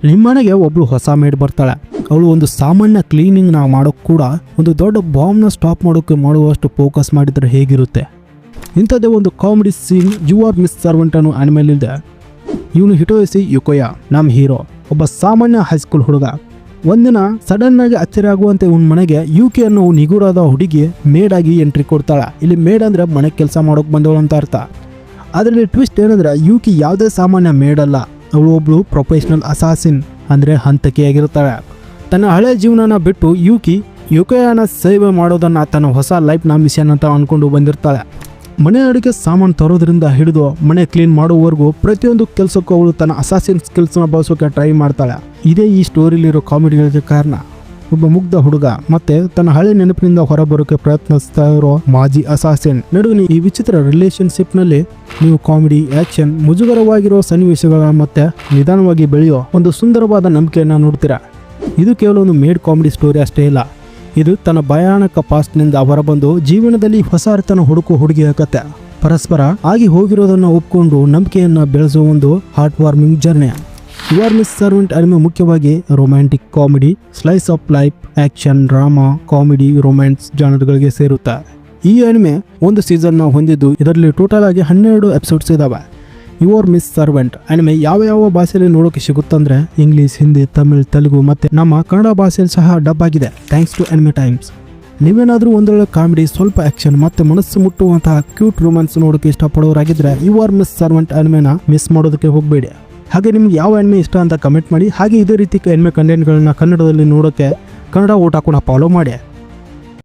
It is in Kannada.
ನಿಮ್ಮನೆಗೆ ಒಬ್ಳು ಹೊಸ ಮೇಡ್ ಬರ್ತಾಳೆ. ಅವಳು ಒಂದು ಸಾಮಾನ್ಯ ಕ್ಲೀನಿಂಗ್ ನ ಮಾಡೋಕೆ ಕೂಡ ಒಂದು ದೊಡ್ಡ ಬಾಂಬ್ನ ಸ್ಟಾಪ್ ಮಾಡೋಕೆ ಮಾಡುವಷ್ಟು ಫೋಕಸ್ ಮಾಡಿದ್ರೆ ಹೇಗಿರುತ್ತೆ. ಇಂಥದ್ದೇ ಒಂದು comedy scene you are miss servant ಅನ್ನೋ ಆನಿಮೇಲಿದೆ. ಇವನು ಹಿಟೋಯಸಿ ಯುಕೋಯ ನಮ್ಮ ಹೀರೋ ಒಬ್ಬ ಸಾಮಾನ್ಯ ಹೈಸ್ಕೂಲ್ ಹುಡುಗ. ಒಂದಿನ ಸಡನ್ ಆಗಿ ಅಚ್ಚರಿ ಆಗುವಂತೆ ಇವನ್ ಮನೆಗೆ ಯುಕಿ ಅನ್ನೋ ನಿಗೂಢಾದ ಹುಡುಗಿ ಮೇಡ್ ಆಗಿ ಎಂಟ್ರಿ ಕೊಡ್ತಾಳೆ. ಇಲ್ಲಿ ಮೇಡ್ ಅಂದ್ರೆ ಮನೆ ಕೆಲಸ ಮಾಡೋಕೆ ಬಂದವಳು ಅಂತ ಅರ್ಥ. ಅದರಲ್ಲಿ ಟ್ವಿಸ್ಟ್ ಏನಂದ್ರೆ ಯುಕಿ ಯಾವುದೇ ಸಾಮಾನ್ಯ ಮೇಡ್ ಅಲ್ಲ, ಅವಳು ಒಬ್ಳು ಪ್ರೊಫೆಷನಲ್ ಅಸಾಸಿನ್ ಅಂದ್ರೆ ಹಂತಕಿಯಾಗಿರ್ತಾಳೆ. ತನ್ನ ಹಳೆ ಜೀವನನ ಬಿಟ್ಟು ಯುಕೋಯನ ಸೇವೆ ಮಾಡೋದನ್ನ ತನ್ನ ಹೊಸ ಲೈಫ್ನ ಮಿಷನ್ ಅಂತ ಅನ್ಕೊಂಡು ಬಂದಿರ್ತಾಳೆ. ಮನೆ ಅಡುಗೆ ಸಾಮಾನು ತರೋದ್ರಿಂದ ಹಿಡಿದು ಮನೆ ಕ್ಲೀನ್ ಮಾಡುವವರೆಗೂ ಪ್ರತಿಯೊಂದು ಕೆಲಸಕ್ಕೂ ಅವಳು ತನ್ನ ಅಸಾಸಿನ್ ಸ್ಕಿಲ್ಸ್ನ ಬಳಸೋಕೆ ಟ್ರೈ ಮಾಡ್ತಾಳೆ. ಇದೇ ಈ ಸ್ಟೋರಿಲಿರೋ ಕಾಮಿಡಿಗಳಿಗೆ ಕಾರಣ. ಒಬ್ಬ ಮುಗ್ಧ ಹುಡುಗ ಮತ್ತೆ ತನ್ನ ಹಳೆ ನೆನಪಿನಿಂದ ಹೊರಬರೋಕೆ ಪ್ರಯತ್ನಿಸ್ತಾ ಇರೋ ಮಾಜಿ ಅಸಾಸಿನ್ ನಡುವಿನ ಈ ವಿಚಿತ್ರ ರಿಲೇಶನ್ಶಿಪ್ನಲ್ಲಿ ನೀವು ಕಾಮಿಡಿ, ಆಕ್ಷನ್, ಮುಜುಗರವಾಗಿರೋ ಸನ್ನಿವೇಶಗಳ ಮತ್ತೆ ನಿಧಾನವಾಗಿ ಬೆಳೆಯೋ ಒಂದು ಸುಂದರವಾದ ನಂಬಿಕೆಯನ್ನು ನೋಡ್ತೀರಾ. ಇದು ಕೇವಲ ಒಂದು ಮೇಡ್ ಕಾಮಿಡಿ ಸ್ಟೋರಿ ಅಷ್ಟೇ ಇಲ್ಲ, ಇದು ತನ್ನ ಭಯಾನಕ ಪಾಸ್ಟ್ನಿಂದ ಹೊರಬಂದು ಜೀವನದಲ್ಲಿ ಹೊಸ ಅರ್ಥನ ಹುಡುಕೋ ಹುಡುಗಿಯ ಕತೆ. ಪರಸ್ಪರ ಆಗಿ ಹೋಗಿರೋದನ್ನು ಒಪ್ಕೊಂಡು ನಂಬಿಕೆಯನ್ನು ಬೆಳೆಸುವ ಒಂದು heart warming journey. You are miss servant anime ಮುಖ್ಯವಾಗಿ romantic comedy, slice of life, action, drama, comedy, romance ಜಾನರ್ಗಳಿಗೆ ಸೇರುತ್ತೆ. ಈ ಅನಿಮೆ ಒಂದು ಸೀಸನ್ನ ಹೊಂದಿದ್ದು ಇದರಲ್ಲಿ ಟೋಟಲ್ ಆಗಿ 12 ಎಪಿಸೋಡ್ಸ್ ಇದಾವೆ. You are miss servant anime ಯಾವ ಭಾಷೆಯಲ್ಲಿ ನೋಡೋಕೆ ಸಿಗುತ್ತಂದ್ರೆ ಇಂಗ್ಲಿಷ್, ಹಿಂದಿ, ತಮಿಳ್, ತೆಲುಗು ಮತ್ತೆ ನಮ್ಮ ಕನ್ನಡ ಭಾಷೆಯಲ್ಲಿ ಸಹ ಡಬ್ ಆಗಿದೆ, ಥ್ಯಾಂಕ್ಸ್ ಟು ಅನಿಮೆ ಟೈಮ್ಸ್. ನೀವೇನಾದರೂ ಒಂದೊಳ್ಳೆ ಕಾಮಿಡಿ, ಸ್ವಲ್ಪ ಆಕ್ಷನ್ ಮತ್ತೆ ಮನಸ್ಸು ಮುಟ್ಟುವಂತಹ ಕ್ಯೂಟ್ ರೊಮ್ಯಾನ್ಸ್ ನೋಡೋಕೆ ಇಷ್ಟಪಡೋರಾಗಿದ್ರೆ ಯು ಆರ್ ಮಿಸ್ ಸರ್ವೆಂಟ್ ಅನಿಮೆನ ಮಿಸ್ ಮಾಡೋದಕ್ಕೆ ಹೋಗಬೇಡಿ. ಹಾಗೆ ನಿಮ್ಗೆ ಯಾವ ಅನಿಮೆ ಇಷ್ಟ ಅಂತ ಕಮೆಂಟ್ ಮಾಡಿ. ಹಾಗೆ ಇದೇ ರೀತಿ ಅನಿಮೆ ಕಂಟೆಂಟ್ಗಳನ್ನ ಕನ್ನಡದಲ್ಲಿ ನೋಡೋಕೆ ಕನ್ನಡ ಓಟ ಕೂಡ ಫಾಲೋ ಮಾಡಿ.